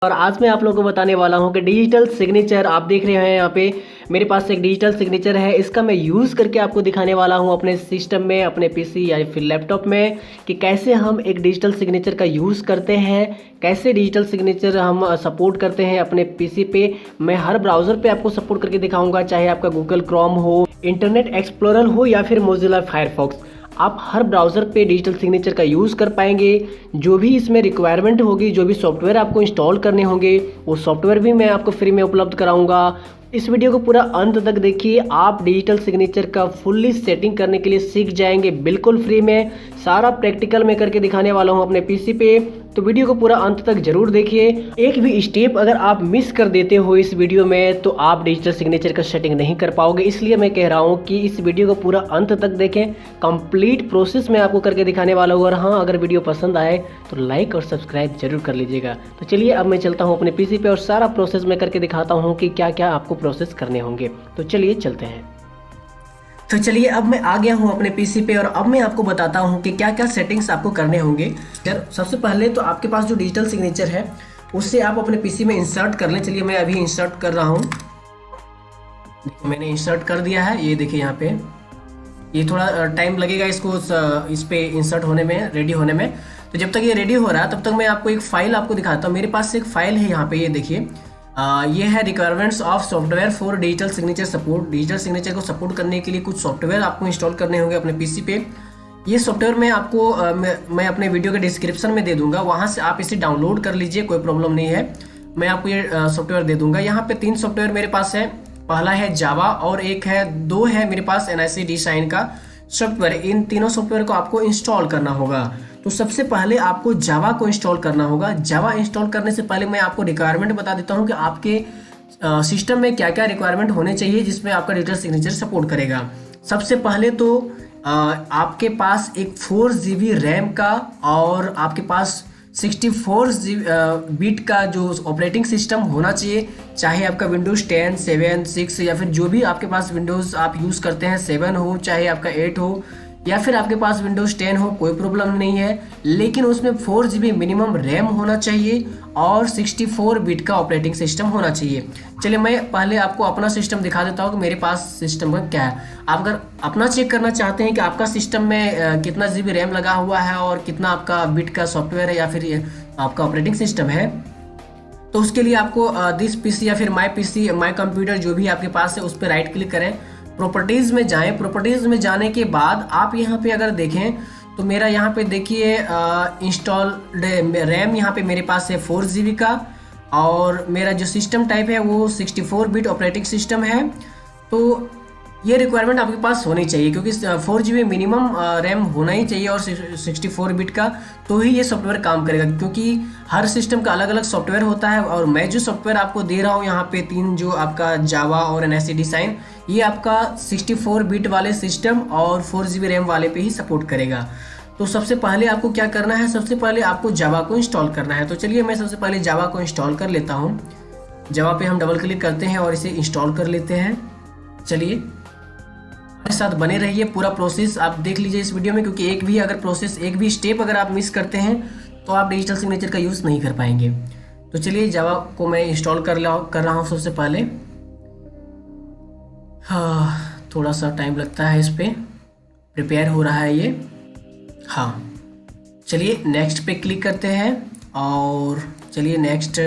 और आज मैं आप लोगों को बताने वाला हूं कि डिजिटल सिग्नेचर आप देख रहे हैं यहाँ पे मेरे पास एक डिजिटल सिग्नेचर है। इसका मैं यूज़ करके आपको दिखाने वाला हूं अपने सिस्टम में, अपने पीसी या फिर लैपटॉप में, कि कैसे हम एक डिजिटल सिग्नेचर का यूज़ करते हैं, कैसे डिजिटल सिग्नेचर हम सपोर्ट करते हैं अपने पीसी पे। मैं हर ब्राउज़र पे आपको सपोर्ट करके दिखाऊंगा, चाहे आपका गूगल क्रोम हो, इंटरनेट एक्सप्लोरर हो या फिर मोजिला फायरफॉक्स। आप हर ब्राउज़र पे डिजिटल सिग्नेचर का यूज़ कर पाएंगे। जो भी इसमें रिक्वायरमेंट होगी, जो भी सॉफ्टवेयर आपको इंस्टॉल करने होंगे, वो सॉफ्टवेयर भी मैं आपको फ्री में उपलब्ध कराऊंगा। इस वीडियो को पूरा अंत तक देखिए, आप डिजिटल सिग्नेचर का फुल्ली सेटिंग करने के लिए सीख जाएंगे बिल्कुल फ्री में। सारा प्रैक्टिकल मैं करके दिखाने वाला हूं अपने पीसी पे, तो वीडियो को पूरा अंत तक जरूर देखिए। एक भी स्टेप अगर आप मिस कर देते हो इस वीडियो में तो आप डिजिटल सिग्नेचर का सेटिंग नहीं कर पाओगे। इसलिए मैं कह रहा हूं कि इस वीडियो को पूरा अंत तक देखें, कंप्लीट प्रोसेस मैं आपको करके दिखाने वाला हूं। और हाँ, अगर वीडियो पसंद आए तो लाइक और सब्सक्राइब जरूर कर लीजिएगा। तो चलिए अब मैं चलता हूँ अपने पीसी पे और सारा प्रोसेस मैं करके दिखाता हूँ कि क्या क्या आपको प्रोसेस करने होंगे। तो चलिए चलते हैं। तो चलिए अब मैं आ गया हूं अपने पीसी पे और अब मैं आपको बताता हूं कि क्या क्या सेटिंग्स आपको करने होंगे। यार सबसे पहले तो आपके पास जो डिजिटल सिग्नेचर है उससे आप अपने पीसी में इंसर्ट कर लें। चलिए मैं अभी इंसर्ट कर रहा हूं। मैंने इंसर्ट कर दिया है, ये देखिए यहाँ पे। ये थोड़ा टाइम लगेगा इसको इस पे इंसर्ट होने में, रेडी होने में। तो जब तक ये रेडी हो रहा है तब तक मैं आपको एक फाइल आपको दिखाता हूँ। मेरे पास एक फाइल है यहाँ पे, ये देखिए। ये है requirements of software for digital signature support. Digital signature को सपोर्ट करने के लिए कुछ सॉफ्टवेयर आपको इंस्टॉल करने होंगे अपने पीसी पे। ये सॉफ्टवेयर मैं आपको मैं अपने वीडियो के डिस्क्रिप्शन में दे दूंगा, वहां से आप इसे डाउनलोड कर लीजिए, कोई प्रॉब्लम नहीं है। मैं आपको ये सॉफ्टवेयर दे दूंगा। यहाँ पे 3 सॉफ्टवेयर मेरे पास है। पहला है जावा और दो है मेरे पास NIC डिजाइन का सॉफ्टवेयर। इन तीनों सॉफ्टवेयर को आपको इंस्टॉल करना होगा। तो सबसे पहले आपको जावा को इंस्टॉल करना होगा। जावा इंस्टॉल करने से पहले मैं आपको रिक्वायरमेंट बता देता हूं कि आपके सिस्टम में क्या क्या रिक्वायरमेंट होने चाहिए जिसमें आपका डिजिटल सिग्नेचर सपोर्ट करेगा। सबसे पहले तो आपके पास एक 4 GB रैम का और आपके पास 64 बिट का जो ऑपरेटिंग सिस्टम होना चाहिए। चाहे आपका विंडोज 10, 7, 6 या फिर जो भी आपके पास विंडोज आप यूज़ करते हैं, 7 हो, चाहे आपका 8 हो या फिर आपके पास विंडोज 10 हो, कोई प्रॉब्लम नहीं है। लेकिन उसमें 4 GB मिनिमम रैम होना चाहिए और 64 बिट का ऑपरेटिंग सिस्टम होना चाहिए। चलिए मैं पहले आपको अपना सिस्टम दिखा देता हूँ कि मेरे पास सिस्टम में क्या है। आप अगर अपना चेक करना चाहते हैं कि आपका सिस्टम में कितना GB रैम लगा हुआ है और कितना आपका बिट का सॉफ्टवेयर है या फिर आपका ऑपरेटिंग सिस्टम है, तो उसके लिए आपको दिस पीसी या फिर माई कंप्यूटर जो भी आपके पास है उस पर राइट क्लिक करें, प्रॉपर्टीज में जाएं। प्रॉपर्टीज में जाने के बाद आप यहाँ पे अगर देखें तो मेरा यहाँ पे देखिए इंस्टॉल्ड रैम यहाँ पे मेरे पास है 4 GB का और मेरा जो सिस्टम टाइप है वो 64 बिट ऑपरेटिंग सिस्टम है। तो ये रिक्वायरमेंट आपके पास होनी चाहिए क्योंकि 4 GB मिनिमम रैम होना ही चाहिए और 64 बिट का, तो ही ये सॉफ्टवेयर काम करेगा। क्योंकि हर सिस्टम का अलग अलग सॉफ्टवेयर होता है और मैं जो सॉफ्टवेयर आपको दे रहा हूँ यहाँ पे 3 जो आपका जावा और NIC डिजाइन, ये आपका 64 बिट वाले सिस्टम और 4 GB रैम वाले पे ही सपोर्ट करेगा। तो सबसे पहले आपको क्या करना है, सबसे पहले आपको जावा को इंस्टॉल करना है। तो चलिए मैं सबसे पहले जावा को इंस्टॉल कर लेता हूँ। जावा पे हम डबल क्लिक करते हैं और इसे इंस्टॉल कर लेते हैं। चलिए हमारे साथ बने रहिए, पूरा प्रोसेस आप देख लीजिए इस वीडियो में, क्योंकि एक भी स्टेप अगर आप मिस करते हैं तो आप डिजिटल सिग्नेचर का यूज़ नहीं कर पाएंगे। तो चलिए जावा को मैं इंस्टॉल कर रहा हूँ सबसे पहले। हाँ, थोड़ा सा टाइम लगता है, इस पर प्रिपेयर हो रहा है ये। हाँ, चलिए नेक्स्ट पे क्लिक करते हैं और चलिए नेक्स्ट।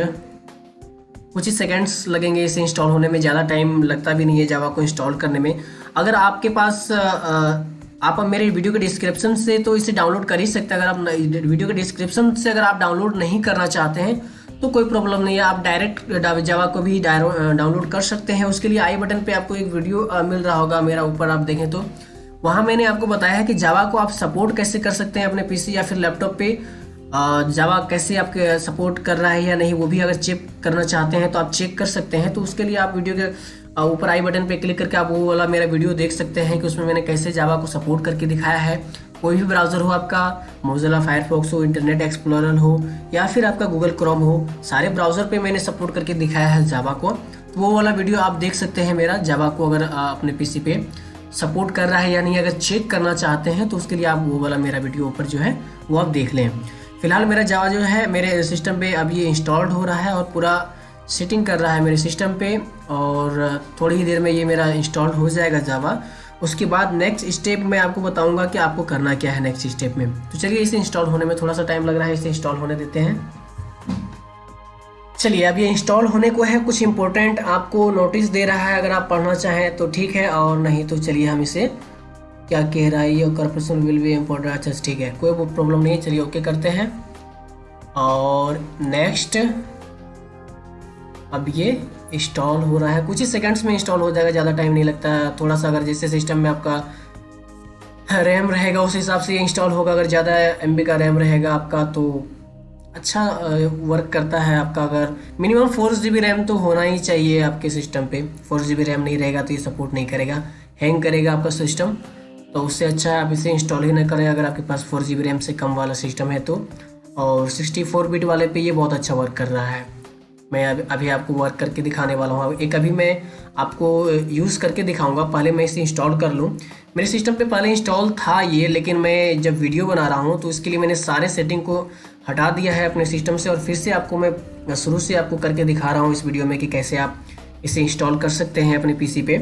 कुछ ही सेकंड्स लगेंगे इसे इंस्टॉल होने में, ज़्यादा टाइम लगता भी नहीं है जावा को इंस्टॉल करने में। अगर आपके पास आप मेरे वीडियो के डिस्क्रिप्शन से तो इसे डाउनलोड कर ही सकते हैं। अगर आप वीडियो के डिस्क्रिप्शन से अगर आप डाउनलोड नहीं करना चाहते हैं तो कोई प्रॉब्लम नहीं है, आप डायरेक्ट जावा को भी डाउनलोड कर सकते हैं। उसके लिए आई बटन पे आपको एक वीडियो मिल रहा होगा मेरा, ऊपर आप देखें तो वहाँ मैंने आपको बताया है कि जावा को आप सपोर्ट कैसे कर सकते हैं अपने पीसी या फिर लैपटॉप पे। जावा कैसे आपके सपोर्ट कर रहा है या नहीं, वो भी अगर चेक करना चाहते हैं तो आप चेक कर सकते हैं। तो उसके लिए आप वीडियो के ऊपर आई बटन पे क्लिक करके आप वो वाला मेरा वीडियो देख सकते हैं कि उसमें मैंने कैसे जावा को सपोर्ट करके दिखाया है। कोई भी ब्राउज़र हो आपका, मोजिला फायरफॉक्स हो, इंटरनेट एक्सप्लोरर हो या फिर आपका गूगल क्रोम हो, सारे ब्राउज़र पे मैंने सपोर्ट करके दिखाया है जावा को। तो वो वाला वीडियो आप देख सकते हैं मेरा, जावा को अगर अपने पीसी पे सपोर्ट कर रहा है या नहीं, अगर चेक करना चाहते हैं तो उसके लिए आप वो वाला मेरा वीडियो ऊपर जो है वो आप देख लें। फिलहाल मेरा जावा जो है मेरे सिस्टम पे अब ये इंस्टॉल्ड हो रहा है और पूरा सेटिंग कर रहा है मेरे सिस्टम पे, और थोड़ी ही देर में ये मेरा इंस्टॉल्ड हो जाएगा जावा। उसके बाद नेक्स्ट स्टेप मैं आपको बताऊंगा कि आपको करना क्या है नेक्स्ट स्टेप में। तो चलिए, इसे इंस्टॉल होने में थोड़ा सा टाइम लग रहा है, इसे इंस्टॉल होने देते हैं। चलिए, अब ये इंस्टॉल होने को है। कुछ इंपॉर्टेंट आपको नोटिस दे रहा है, अगर आप पढ़ना चाहें तो ठीक है, और नहीं तो चलिए हम इसे क्या कह रहा है, ये कॉर्पोरेशन विल बी इम्पोर्टेंट। अच्छा ठीक है, कोई प्रॉब्लम नहीं है, चलिए ओके करते हैं। और नेक्स्ट, अब ये इंस्टॉल हो रहा है, कुछ ही सेकंड्स में इंस्टॉल हो जाएगा, ज़्यादा टाइम नहीं लगता है। थोड़ा सा अगर जैसे सिस्टम में आपका रैम रहेगा उस हिसाब से ये इंस्टॉल होगा। अगर ज़्यादा MB का रैम रहेगा आपका तो अच्छा वर्क करता है आपका। अगर मिनिमम 4 GB रैम तो होना ही चाहिए आपके सिस्टम पे। 4 GB रैम नहीं रहेगा तो ये सपोर्ट नहीं करेगा, हैंग करेगा आपका सिस्टम। तो उससे अच्छा है आप इसे इंस्टॉल ही ना करें अगर आपके पास 4 GB रैम से कम वाला सिस्टम है तो। और 64 बिट वाले पे ये बहुत अच्छा वर्क कर रहा है। मैं अभी आपको वर्क करके दिखाने वाला हूँ। एक अभी मैं आपको यूज़ करके दिखाऊंगा, पहले मैं इसे इंस्टॉल कर लूँ। मेरे सिस्टम पे पहले इंस्टॉल था ये, लेकिन मैं जब वीडियो बना रहा हूँ तो इसके लिए मैंने सारे सेटिंग को हटा दिया है अपने सिस्टम से, और फिर से आपको मैं शुरू से आपको करके दिखा रहा हूँ इस वीडियो में कि कैसे आप इसे इंस्टॉल कर सकते हैं अपने PC पे।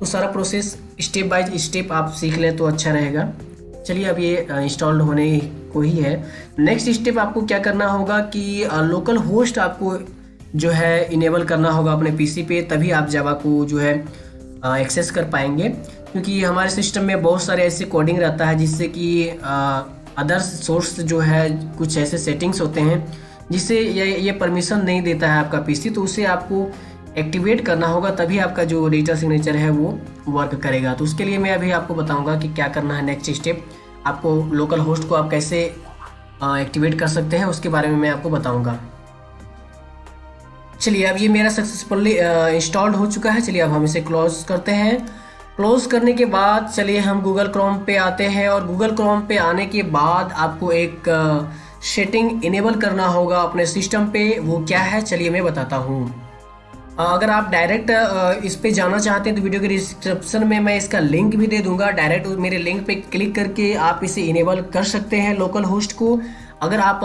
तो सारा प्रोसेस स्टेप बाय स्टेप आप सीख लें तो अच्छा रहेगा। चलिए, अब ये इंस्टॉल्ड होने को ही है। नेक्स्ट स्टेप आपको क्या करना होगा कि लोकल होस्ट आपको जो है इनेबल करना होगा अपने PC पे, तभी आप जावा को जो है एक्सेस कर पाएंगे। क्योंकि हमारे सिस्टम में बहुत सारे ऐसे कोडिंग रहता है जिससे कि अदर सोर्स जो है कुछ ऐसे सेटिंग्स होते हैं जिससे ये परमिशन नहीं देता है आपका PC, तो उसे आपको एक्टिवेट करना होगा, तभी आपका जो डिजिटल सिग्नेचर है वो वर्क करेगा। तो उसके लिए मैं अभी आपको बताऊंगा कि क्या करना है नेक्स्ट स्टेप। आपको लोकल होस्ट को आप कैसे एक्टिवेट कर सकते हैं उसके बारे में मैं आपको बताऊंगा। चलिए, अब ये मेरा सक्सेसफुली इंस्टॉल्ड हो चुका है। चलिए, अब हम इसे क्लोज करते हैं। क्लोज करने के बाद चलिए हम गूगल क्रोम पे आते हैं, और गूगल क्रोम पे आने के बाद आपको एक सेटिंग इनेबल करना होगा अपने सिस्टम पे। वो क्या है चलिए मैं बताता हूँ। अगर आप डायरेक्ट इस पे जाना चाहते हैं तो वीडियो के डिस्क्रिप्शन में मैं इसका लिंक भी दे दूंगा। डायरेक्ट मेरे लिंक पे क्लिक करके आप इसे इनेबल कर सकते हैं लोकल होस्ट को। अगर आप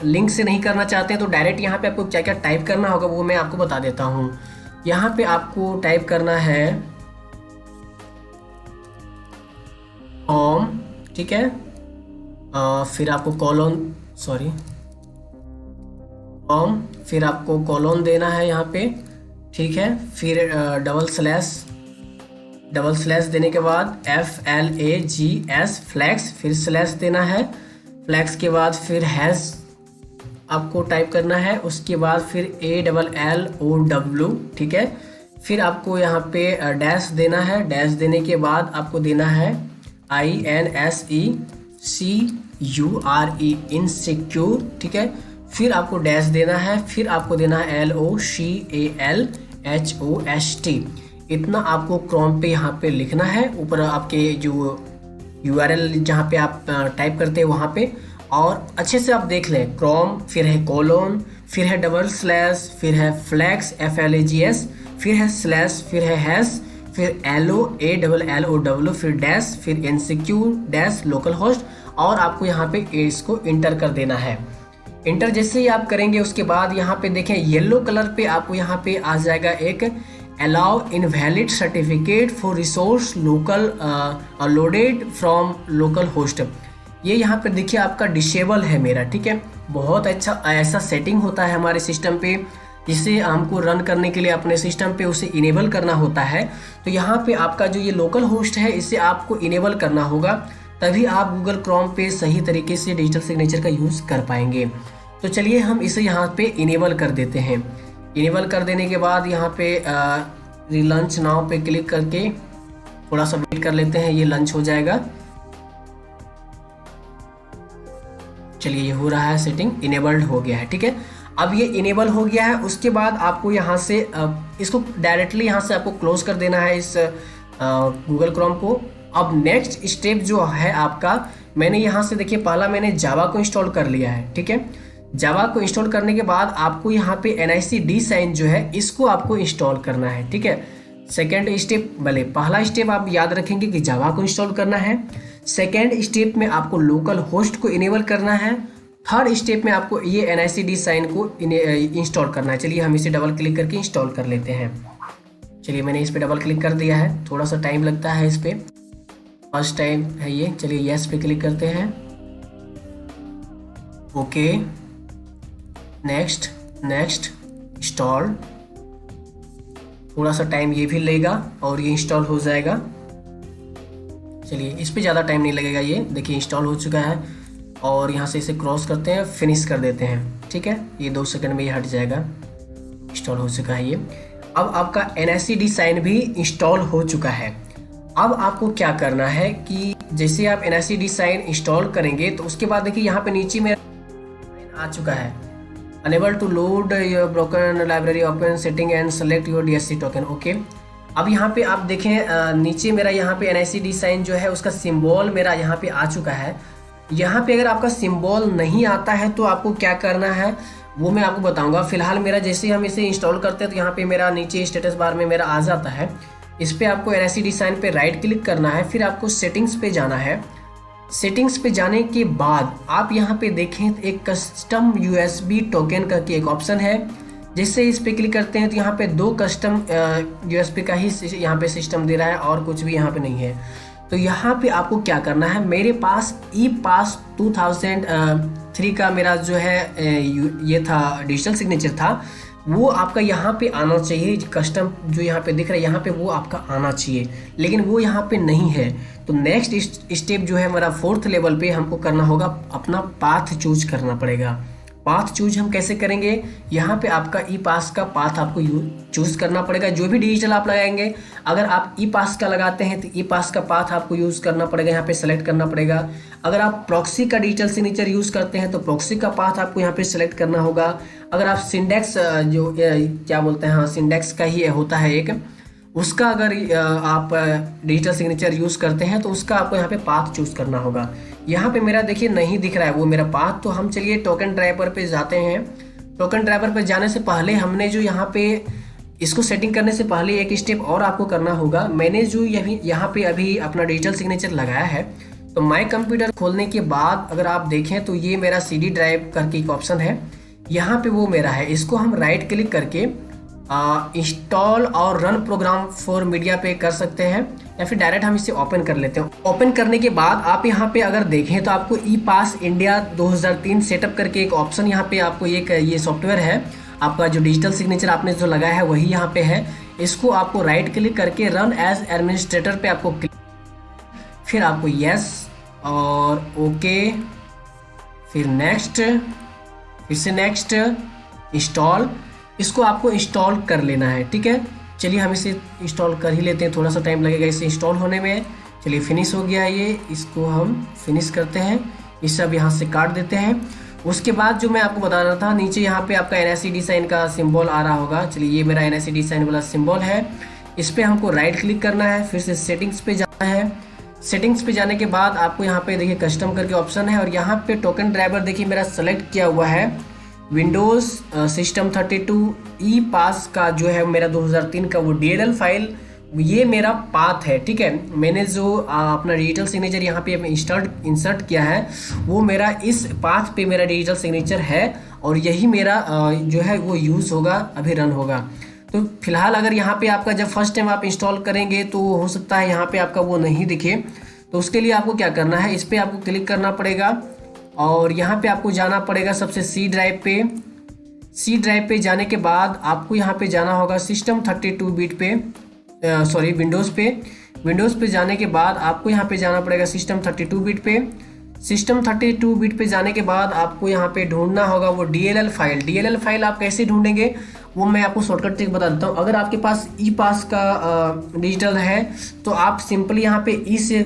लिंक से नहीं करना चाहते हैं तो डायरेक्ट यहाँ पे आपको क्या क्या टाइप करना होगा वो मैं आपको बता देता हूँ। यहाँ पे आपको टाइप करना है होम, ठीक है, फिर आपको होम, फिर आपको कॉलोन देना है यहाँ पे, ठीक है, फिर डबल स्लैश देने के बाद FLAGS फ्लैक्स, फिर स्लैश देना है। फ्लैक्स के बाद फिर हैश आपको टाइप करना है, उसके बाद फिर ALLOW, ठीक है। फिर आपको यहाँ पे डैश देना है। डैश देने के बाद आपको देना है INSECURE इनसिक्योर, ठीक है। फिर आपको डैश देना है, फिर आपको देना है LOCALHOST। इतना आपको क्रोम पे यहाँ पे लिखना है, ऊपर आपके जो URL जहाँ पे आप टाइप करते हैं वहाँ पे। और अच्छे से आप देख लें, क्रोम, फिर है कोलोन, फिर है डबल स्लैश, फिर है फ्लैक्स FLAGS, फिर है स्लैश, फिर है हैश, फिर ALLOW, फिर डैश, फिर इनसिक्योर डैश लोकल होस्ट, और आपको यहाँ पे इसको इंटर कर देना है। इंटर जैसे ही आप करेंगे उसके बाद यहाँ पे देखें येलो कलर पे आपको यहाँ पे आ जाएगा एक allow invalid certificate for resource local loaded from local host. ये यहाँ पे देखिए आपका डिसेबल है मेरा, ठीक है। बहुत अच्छा ऐसा सेटिंग होता है हमारे सिस्टम पे, जिसे हमको रन करने के लिए अपने सिस्टम पे उसे इनेबल करना होता है। तो यहाँ पे आपका जो ये लोकल होस्ट है इसे आपको इनेबल करना होगा, तभी आप गूगल क्रोम पे सही तरीके से डिजिटल सिग्नेचर का यूज़ कर पाएंगे। तो चलिए हम इसे यहाँ पे इनेबल कर देते हैं। इनेबल कर देने के बाद यहाँ पे लंच नाउ पे क्लिक करके थोड़ा सा वेट कर लेते हैं, ये लंच हो जाएगा। चलिए, ये हो रहा है, सेटिंग इनेबल्ड हो गया है, ठीक है। अब ये इनेबल हो गया है, उसके बाद आपको यहाँ से इसको डायरेक्टली यहाँ से आपको क्लोज कर देना है इस गूगल क्रोम को। अब नेक्स्ट स्टेप जो है आपका, मैंने यहाँ से देखिए पहला मैंने जावा को इंस्टॉल कर लिया है, ठीक है। जावा को इंस्टॉल करने के बाद आपको यहाँ पे NIC DSign जो है इसको आपको इंस्टॉल करना है, ठीक है। सेकेंड स्टेप, भले पहला स्टेप आप याद रखेंगे कि जावा को इंस्टॉल करना है। सेकेंड स्टेप में आपको लोकल होस्ट को इनेबल करना है, थर्ड स्टेप में आपको ये NICD साइन को इंस्टॉल करना है। चलिए हम इसे डबल क्लिक करके इंस्टॉल कर लेते हैं। चलिए मैंने इस पर डबल क्लिक कर दिया है, थोड़ा सा टाइम लगता है इस पर, फर्स्ट टाइम है ये। चलिए यस पे क्लिक करते हैं, ओके, नेक्स्ट नेक्स्ट, इंस्टॉल। थोड़ा सा टाइम ये भी लेगा और ये इंस्टॉल हो जाएगा। चलिए इस पे ज़्यादा टाइम नहीं लगेगा, ये देखिए इंस्टॉल हो चुका है। और यहाँ से इसे क्रॉस करते हैं, फिनिश कर देते हैं, ठीक है। ये 2 सेकंड में ये हट जाएगा, इंस्टॉल हो चुका है ये। अब आपका NICD साइन भी इंस्टॉल हो चुका है। अब आपको क्या करना है कि जैसे आप NICD साइन इंस्टॉल करेंगे तो उसके बाद देखिए यहाँ पे नीचे में आ चुका है, unable to load your broken library, open setting and select your DSC token, okay. अब यहाँ पे आप देखें नीचे मेरा यहाँ पे NICD साइन जो है उसका सिंबल मेरा यहाँ पे आ चुका है। यहाँ पे अगर आपका सिंबल नहीं आता है तो आपको क्या करना है वो मैं आपको बताऊंगा। फिलहाल मेरा जैसे हम इसे इंस्टॉल करते हैं तो यहाँ पे मेरा नीचे स्टेटस बार में मेरा आ जाता है। इस पर आपको NICD साइन पे राइट क्लिक करना है, फिर आपको सेटिंग्स पे जाना है। सेटिंग्स पे जाने के बाद आप यहाँ पे देखें एक कस्टम USB टोकन का एक ऑप्शन है। जैसे इस पे क्लिक करते हैं तो यहाँ पे 2 कस्टम USB का ही यहाँ पे सिस्टम दे रहा है और कुछ भी यहाँ पे नहीं है। तो यहाँ पे आपको क्या करना है, मेरे पास ePass 2003 का मेरा जो है ये था डिजिटल सिग्नेचर था, वो आपका यहाँ पे आना चाहिए। कस्टम जो यहाँ पे दिख रहा है यहाँ पे वो आपका आना चाहिए, लेकिन वो यहाँ पे नहीं है। तो नेक्स्ट स्टेप जो है मेरा 4th लेवल पे हमको करना होगा, अपना पाथ चूज करना पड़ेगा। पाथ चूज हम कैसे करेंगे, यहाँ पे आपका ePass का पाथ आपको चूज करना पड़ेगा। जो भी डिजिटल आप लगाएंगे, अगर आप ePass का लगाते हैं तो ePass का पाथ आपको यूज करना पड़ेगा, यहाँ पे सेलेक्ट करना पड़ेगा। अगर आप प्रॉक्सी का डिजिटल सिग्नेचर यूज करते हैं तो प्रॉक्सी का पाथ आपको यहाँ पे सेलेक्ट करना होगा। अगर आप सिंडेक्स जो क्या बोलते हैं, हाँ सिंडेक्स का ही होता है एक, उसका अगर आप डिजिटल सिग्नेचर यूज करते हैं तो उसका आपको यहाँ पे पाथ चूज करना होगा। यहाँ पे मेरा देखिए नहीं दिख रहा है वो मेरा पाथ, तो हम चलिए टोकन ड्राइवर पे जाते हैं। टोकन ड्राइवर पे जाने से पहले हमने जो यहाँ पे इसको सेटिंग करने से पहले एक स्टेप और आपको करना होगा। मैंने जो यहाँ पे अभी अपना डिजिटल सिग्नेचर लगाया है, तो माई कंप्यूटर खोलने के बाद अगर आप देखें तो ये मेरा CD ड्राइव करके एक ऑप्शन है, यहाँ पे वो मेरा है। इसको हम राइट क्लिक करके इंस्टॉल और रन प्रोग्राम फॉर मीडिया पे कर सकते हैं, या फिर डायरेक्ट हम इसे ओपन कर लेते हैं। ओपन करने के बाद आप यहाँ पे अगर देखें तो आपको ePass India 2003 सेटअप करके एक ऑप्शन यहाँ पे आपको एक ये सॉफ्टवेयर है, आपका जो डिजिटल सिग्नेचर आपने जो लगाया है वही यहाँ पे है। इसको आपको राइट क्लिक करके रन एज एडमिनिस्ट्रेटर पे आपको क्लिक, फिर आपको यस और ओके, फिर नेक्स्ट, फिर से नेक्स्ट, इंस्टॉल। इसको आपको इंस्टॉल कर लेना है, ठीक है। चलिए हम इसे इंस्टॉल कर ही लेते हैं, थोड़ा सा टाइम लगेगा इसे इंस्टॉल होने में। चलिए फिनिश हो गया ये, इसको हम फिनिश करते हैं, ये सब यहाँ से काट देते हैं। उसके बाद जो मैं आपको बता रहा था, नीचे यहाँ पे आपका NICD साइन का सिंबल आ रहा होगा। चलिए ये मेरा NICD साइन वाला सिंबल है, इस पर हमको राइट क्लिक करना है, फिर से सेटिंग्स पे जाना है। सेटिंग्स पे जाने के बाद आपको यहाँ पे देखिए कस्टम करके ऑप्शन है, और यहाँ पे टोकन ड्राइवर देखिए मेरा सेलेक्ट किया हुआ है विंडोज सिस्टम 32 ePass का जो है मेरा 2003 का वो DLL फाइल, ये मेरा पाथ है, ठीक है। मैंने जो अपना डिजिटल सिग्नेचर यहाँ पे इंसर्ट किया है वो मेरा इस पाथ पे मेरा डिजिटल सिग्नेचर है, और यही मेरा जो है वो यूज़ होगा, अभी रन होगा। तो फिलहाल अगर यहाँ पे आपका जब फर्स्ट टाइम आप इंस्टॉल करेंगे तो हो सकता है यहाँ पे आपका वो नहीं दिखे, तो उसके लिए आपको क्या करना है, इस पर आपको क्लिक करना पड़ेगा और यहाँ पे आपको जाना पड़ेगा सबसे C ड्राइव पे। C ड्राइव पे जाने के बाद आपको यहाँ पे जाना होगा सिस्टम 32 बिट पे, सॉरी विंडोज़ पे। विंडोज़ पे जाने के बाद आपको यहाँ पे जाना पड़ेगा सिस्टम 32 बिट पे। सिस्टम 32 बिट पे जाने के बाद आपको यहाँ पे ढूंढना होगा वो DLL फाइल। DLL फाइल आप कैसे ढूंढेंगे वो मैं आपको शॉर्टकट ट्रिक बता देता हूँ। अगर आपके पास ePass का डिजिटल है तो आप सिंपली यहाँ पे E से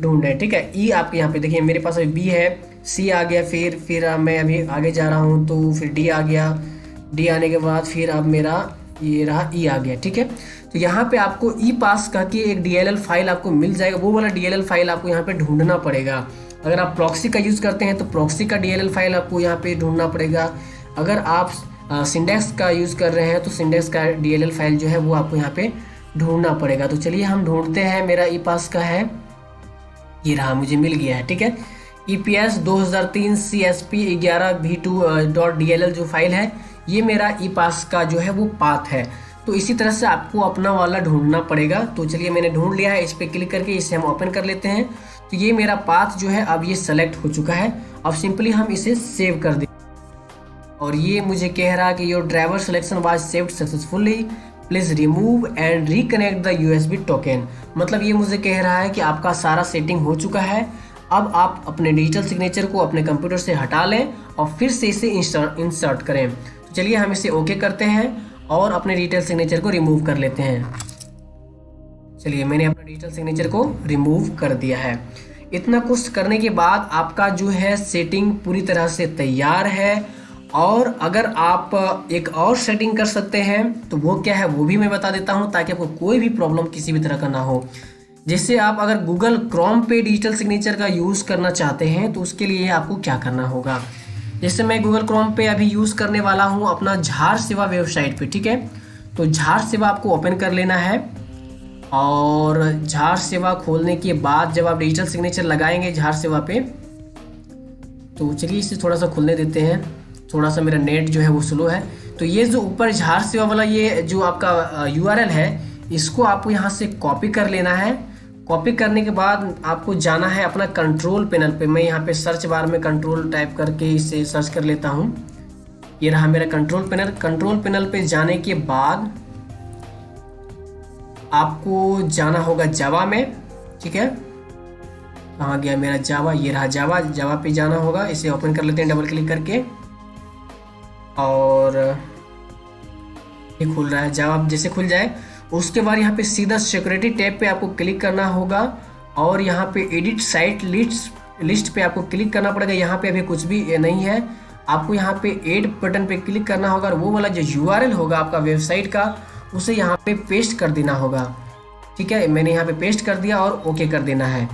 ढूंढें, ठीक है। E आपके यहाँ पे देखिए मेरे पास अभी B है, C आ गया, फिर मैं अभी आगे जा रहा हूँ तो फिर D आ गया। D आने के बाद फिर अब मेरा ये रहा E आ गया, ठीक है। तो यहाँ पे आपको ePass का की एक DLL फाइल आपको मिल जाएगा, वो वाला DLL फाइल आपको यहाँ पे ढूंढना पड़ेगा। अगर आप प्रॉक्सी का यूज़ करते हैं तो प्रॉक्सी का DLL फाइल आपको यहाँ पे ढूंढना पड़ेगा। अगर आप सिंडेक्स का यूज़ कर रहे हैं तो सिंडेक्स का DLL फाइल जो है वो आपको यहाँ पे ढूंढना पड़ेगा। तो चलिए हम ढूंढते हैं, मेरा ePass का है, ये रहा, मुझे मिल गया है, ठीक है। EPS 2003 CSP 11v2.dll जो फाइल है, ये मेरा ई पास का जो है वो पाथ है। तो इसी तरह से आपको अपना वाला ढूंढना पड़ेगा। तो चलिए मैंने ढूंढ लिया है, इस पर क्लिक करके इसे हम ओपन कर लेते हैं। तो ये मेरा पाथ जो है अब ये सेलेक्ट हो चुका है। अब सिंपली हम इसे सेव कर दें और ये मुझे कह रहा है कि your driver selection was saved successfully, please remove and reconnect the USB token. मतलब ये मुझे कह रहा है कि आपका सारा सेटिंग हो चुका है। अब आप अपने डिजिटल सिग्नेचर को अपने कंप्यूटर से हटा लें और फिर से इसे इंसर्ट करें। तो चलिए हम इसे ओके करते हैं और अपने डिजिटल सिग्नेचर को रिमूव कर लेते हैं। चलिए मैंने अपना डिजिटल सिग्नेचर को रिमूव कर दिया है। इतना कुछ करने के बाद आपका जो है सेटिंग पूरी तरह से तैयार है। और अगर आप एक और सेटिंग कर सकते हैं तो वो क्या है वो भी मैं बता देता हूं, ताकि आपको कोई भी प्रॉब्लम किसी भी तरह का ना हो। जैसे आप अगर गूगल क्रोम पे डिजिटल सिग्नेचर का यूज़ करना चाहते हैं तो उसके लिए आपको क्या करना होगा। जैसे मैं गूगल क्रोम पे अभी यूज़ करने वाला हूं अपना झार सेवा वेबसाइट पे, ठीक है। तो झार सेवा आपको ओपन कर लेना है और झार सेवा खोलने के बाद जब आप डिजिटल सिग्नेचर लगाएंगे झार सेवा पे, तो चलिए इसे थोड़ा सा खुलने देते हैं। थोड़ा सा मेरा नेट जो है वो स्लो है। तो ये जो ऊपर झार सेवा वाला ये जो आपका URL है, इसको आपको यहाँ से कॉपी कर लेना है। कॉपी करने के बाद आपको जाना है अपना कंट्रोल पैनल पे। मैं यहाँ पे सर्च बार में कंट्रोल टाइप करके इसे सर्च कर लेता हूँ। ये रहा मेरा कंट्रोल पैनल। कंट्रोल पैनल पे जाने के बाद आपको जाना होगा जावा में, ठीक है। कहाँ गया मेरा जावा, ये रहा जावा। जावा पे जाना होगा, इसे ओपन कर लेते हैं डबल क्लिक करके और ये खुल रहा है। जावा जैसे खुल जाए उसके बाद यहाँ पे सीधा सिक्योरिटी टैब पे आपको क्लिक करना होगा और यहाँ पे एडिट साइट लिस्ट पे आपको क्लिक करना पड़ेगा। यहाँ पे अभी कुछ भी नहीं है, आपको यहाँ पे ऐड बटन पे क्लिक करना होगा और वो वाला जो URL होगा आपका वेबसाइट का उसे यहाँ पे पेस्ट कर देना होगा, ठीक है। मैंने यहाँ पे पेस्ट कर दिया और ओके कर देना है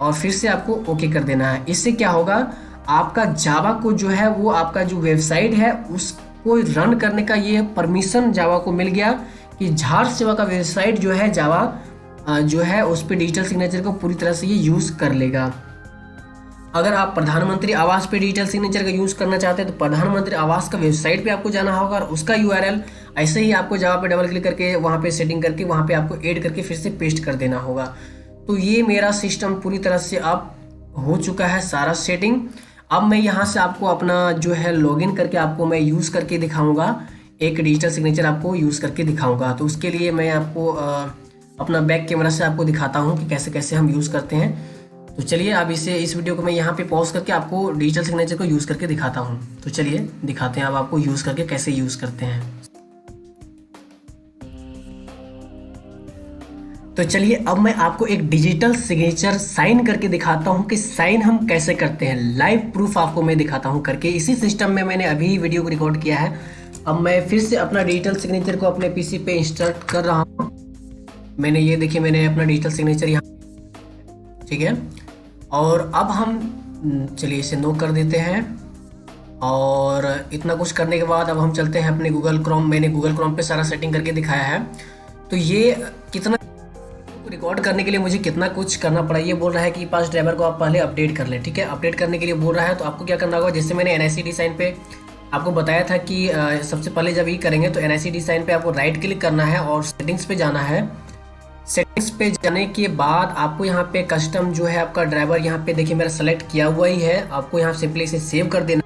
और फिर से आपको ओके कर देना है। इससे क्या होगा, आपका जावा को जो है वो आपका जो वेबसाइट है उसको रन करने का ये परमिशन जावा को मिल गया कि झार सेवा का वेबसाइट जो है जावा जो है उस पर डिजिटल सिग्नेचर को पूरी तरह से ये यूज़ कर लेगा। अगर आप प्रधानमंत्री आवास पे डिजिटल सिग्नेचर का यूज़ करना चाहते हैं तो प्रधानमंत्री आवास का वेबसाइट पे आपको जाना होगा और उसका URL ऐसे ही आपको जावा पे डबल क्लिक करके वहाँ पे सेटिंग करके वहाँ पे आपको ऐड करके फिर से पेस्ट कर देना होगा। तो ये मेरा सिस्टम पूरी तरह से अब हो चुका है सारा सेटिंग। अब मैं यहाँ से आपको अपना जो है लॉगिन करके आपको मैं यूज़ करके दिखाऊंगा, एक डिजिटल सिग्नेचर आपको यूज़ करके दिखाऊंगा। तो उसके लिए मैं आपको अपना बैक कैमरा से आपको दिखाता हूँ कि कैसे कैसे हम यूज़ करते हैं। तो चलिए अब इस वीडियो को मैं यहाँ पे पॉज करके आपको डिजिटल सिग्नेचर को यूज़ करके दिखाता हूँ। तो चलिए दिखाते हैं अब आपको यूज़ करके कैसे यूज़ करते हैं। तो चलिए अब मैं आपको एक डिजिटल सिग्नेचर साइन करके दिखाता हूं कि साइन हम कैसे करते हैं। लाइव प्रूफ आपको मैं दिखाता हूं करके। इसी सिस्टम में मैंने अभी वीडियो को रिकॉर्ड किया है। अब मैं फिर से अपना डिजिटल सिग्नेचर को अपने PC पे इंस्टॉल कर रहा हूं। मैंने ये देखिए मैंने अपना डिजिटल सिग्नेचर यहाँ, ठीक है। और अब हम चलिए इसे नो कर देते हैं और इतना कुछ करने के बाद अब हम चलते हैं अपने गूगल क्रोम। मैंने गूगल क्रोम पे सारा सेटिंग करके दिखाया है। तो ये कितना रिकॉर्ड करने के लिए मुझे कितना कुछ करना पड़ा। ये बोल रहा है कि पास ड्राइवर को आप पहले अपडेट कर लें, ठीक है। अपडेट करने के लिए बोल रहा है तो आपको क्या करना होगा, जैसे मैंने NIC डिज़ाइन पे आपको बताया था कि सबसे पहले जब ये करेंगे तो NIC डिज़ाइन पे आपको राइट क्लिक करना है और सेटिंग्स पे जाना है। सेटिंग्स पे जाने के बाद आपको यहाँ पे कस्टम जो है आपका ड्राइवर यहाँ पे देखिए मेरा सेलेक्ट किया हुआ ही है। आपको यहाँ सिंपली इसे सेव कर देना।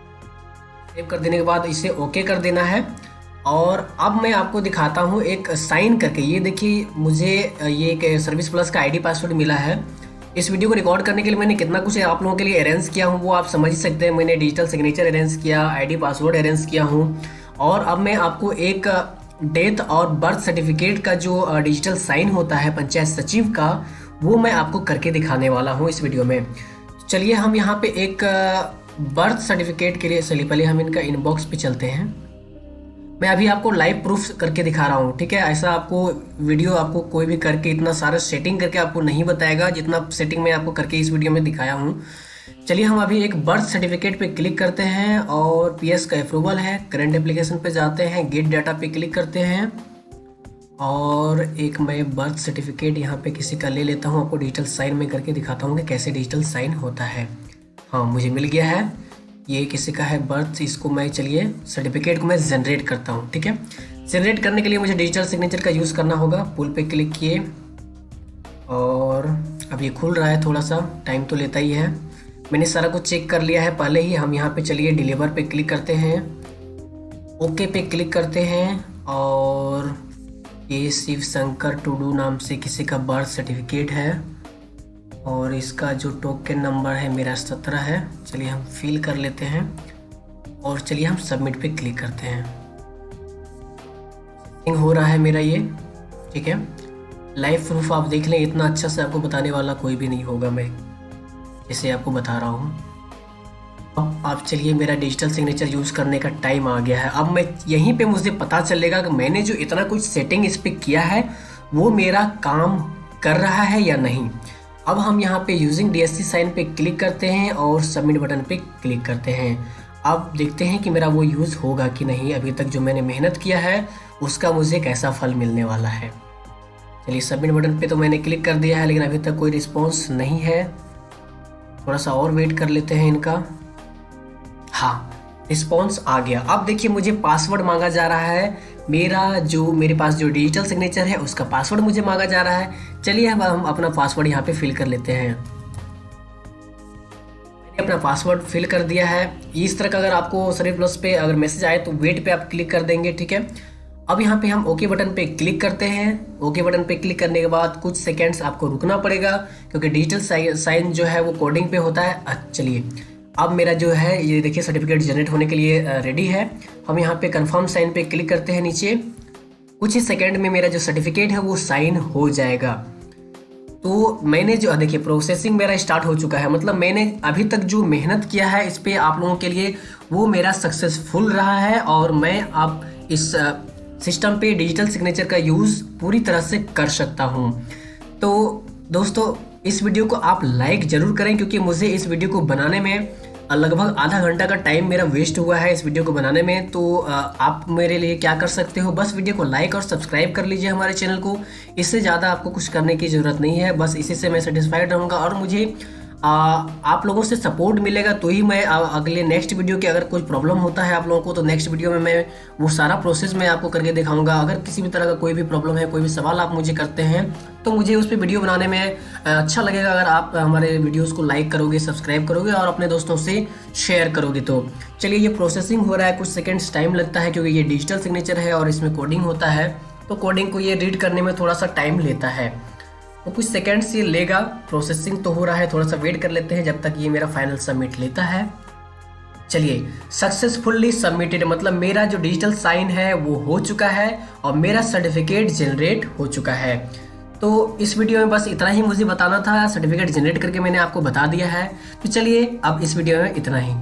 सेव कर देने के बाद इसे ओके कर देना है। और अब मैं आपको दिखाता हूँ एक साइन करके। ये देखिए मुझे ये एक सर्विस प्लस का ID पासवर्ड मिला है। इस वीडियो को रिकॉर्ड करने के लिए मैंने कितना कुछ आप लोगों के लिए अरेंज किया हूँ वो आप समझ ही सकते हैं। मैंने डिजिटल सिग्नेचर अरेंज किया, ID पासवर्ड अरेंज किया हूँ और अब मैं आपको एक डेथ और बर्थ सर्टिफिकेट का जो डिजिटल साइन होता है पंचायत सचिव का, वो मैं आपको करके दिखाने वाला हूँ इस वीडियो में। चलिए हम यहाँ पे एक बर्थ सर्टिफिकेट के लिए चलिए पहले हम इनका इनबॉक्स पे चलते हैं। मैं अभी आपको लाइव प्रूफ करके दिखा रहा हूँ, ठीक है। ऐसा आपको वीडियो आपको कोई भी करके इतना सारा सेटिंग करके आपको नहीं बताएगा जितना सेटिंग मैं आपको करके इस वीडियो में दिखाया हूँ। चलिए हम अभी एक बर्थ सर्टिफिकेट पे क्लिक करते हैं और PS का अप्रूवल है। करंट एप्लीकेशन पे जाते हैं, गेट डाटा पे क्लिक करते हैं और एक मैं बर्थ सर्टिफिकेट यहाँ पे किसी का ले लेता हूँ। आपको डिजिटल साइन में करके दिखाता हूँ कि कैसे डिजिटल साइन होता है। हाँ, मुझे मिल गया है। ये किसी का है बर्थ, इसको मैं चलिए सर्टिफिकेट को मैं जनरेट करता हूँ। ठीक है, जनरेट करने के लिए मुझे डिजिटल सिग्नेचर का यूज़ करना होगा। पुल पे क्लिक किए और अब ये खुल रहा है, थोड़ा सा टाइम तो लेता ही है। मैंने सारा कुछ चेक कर लिया है पहले ही। हम यहाँ पे चलिए डिलीवर पे क्लिक करते हैं, ओके पे क्लिक करते हैं और ये शिव शंकर टुडू नाम से किसी का बर्थ सर्टिफिकेट है और इसका जो टोकन नंबर है मेरा 17 है। चलिए हम फिल कर लेते हैं और चलिए हम सबमिट पे क्लिक करते हैं। हो रहा है मेरा ये, ठीक है। लाइव प्रूफ आप देख लें, इतना अच्छा से आपको बताने वाला कोई भी नहीं होगा मैं जैसे आपको बता रहा हूँ। अब आप चलिए, मेरा डिजिटल सिग्नेचर यूज़ करने का टाइम आ गया है। अब मैं यहीं पे मुझे पता चलेगा कि मैंने जो इतना कुछ सेटिंग इस पर किया है वो मेरा काम कर रहा है या नहीं। अब हम यहाँ पे यूजिंग DSC साइन पे क्लिक करते हैं और सबमिट बटन पे क्लिक करते हैं। अब देखते हैं कि मेरा वो यूज़ होगा कि नहीं। अभी तक जो मैंने मेहनत किया है उसका मुझे कैसा फल मिलने वाला है। चलिए सबमिट बटन पे तो मैंने क्लिक कर दिया है, लेकिन अभी तक कोई रिस्पॉन्स नहीं है। थोड़ा सा और वेट कर लेते हैं इनका। हाँ, रिस्पॉन्स आ गया। अब देखिए मुझे पासवर्ड मांगा जा रहा है। मेरे पास जो डिजिटल सिग्नेचर है उसका पासवर्ड मुझे मांगा जा रहा है। चलिए अब हम अपना पासवर्ड यहाँ पे फिल कर लेते हैं। मैंने अपना पासवर्ड फिल कर दिया है। इस तरह का अगर आपको सर्विस प्लस पे अगर मैसेज आए तो वेट पे आप क्लिक कर देंगे, ठीक है। अब यहाँ पे हम ओके बटन पे क्लिक करते हैं। ओके बटन पे क्लिक करने के बाद कुछ सेकेंड्स आपको रुकना पड़ेगा क्योंकि डिजिटल साइन जो है वो कोडिंग पे होता है। चलिए अब मेरा जो है ये देखिए सर्टिफिकेट जनरेट होने के लिए रेडी है। हम यहाँ पे कंफर्म साइन पे क्लिक करते हैं नीचे। कुछ ही सेकंड में मेरा जो सर्टिफिकेट है वो साइन हो जाएगा। तो मैंने जो देखिए प्रोसेसिंग मेरा स्टार्ट हो चुका है, मतलब मैंने अभी तक जो मेहनत किया है इस पे आप लोगों के लिए वो मेरा सक्सेसफुल रहा है और मैं अब इस सिस्टम पे डिजिटल सिग्नेचर का यूज़ पूरी तरह से कर सकता हूँ। तो दोस्तों इस वीडियो को आप लाइक ज़रूर करें क्योंकि मुझे इस वीडियो को बनाने में लगभग आधा घंटा का टाइम मेरा वेस्ट हुआ है इस वीडियो को बनाने में। तो आप मेरे लिए क्या कर सकते हो, बस वीडियो को लाइक और सब्सक्राइब कर लीजिए हमारे चैनल को। इससे ज़्यादा आपको कुछ करने की ज़रूरत नहीं है, बस इसी से मैं सेटिस्फाइड रहूँगा और मुझे आप लोगों से सपोर्ट मिलेगा तो ही मैं अगले नेक्स्ट वीडियो के अगर कोई प्रॉब्लम होता है आप लोगों को तो नेक्स्ट वीडियो में मैं वो सारा प्रोसेस मैं आपको करके दिखाऊंगा। अगर किसी भी तरह का कोई भी प्रॉब्लम है, कोई भी सवाल आप मुझे करते हैं तो मुझे उस पर वीडियो बनाने में अच्छा लगेगा अगर आप हमारे वीडियोस को लाइक करोगे, सब्सक्राइब करोगे और अपने दोस्तों से शेयर करोगे। तो चलिए ये प्रोसेसिंग हो रहा है, कुछ सेकेंड्स टाइम लगता है क्योंकि ये डिजिटल सिग्नेचर है और इसमें कोडिंग होता है तो कोडिंग को ये रीड करने में थोड़ा सा टाइम लेता है। तो कुछ सेकंड्स ये लेगा, प्रोसेसिंग तो हो रहा है, थोड़ा सा वेट कर लेते हैं जब तक ये मेरा फाइनल सबमिट लेता है। चलिए सक्सेसफुली सबमिटेड, मतलब मेरा जो डिजिटल साइन है वो हो चुका है और मेरा सर्टिफिकेट जनरेट हो चुका है। तो इस वीडियो में बस इतना ही मुझे बताना था, सर्टिफिकेट जनरेट करके मैंने आपको बता दिया है। तो चलिए अब इस वीडियो में इतना ही।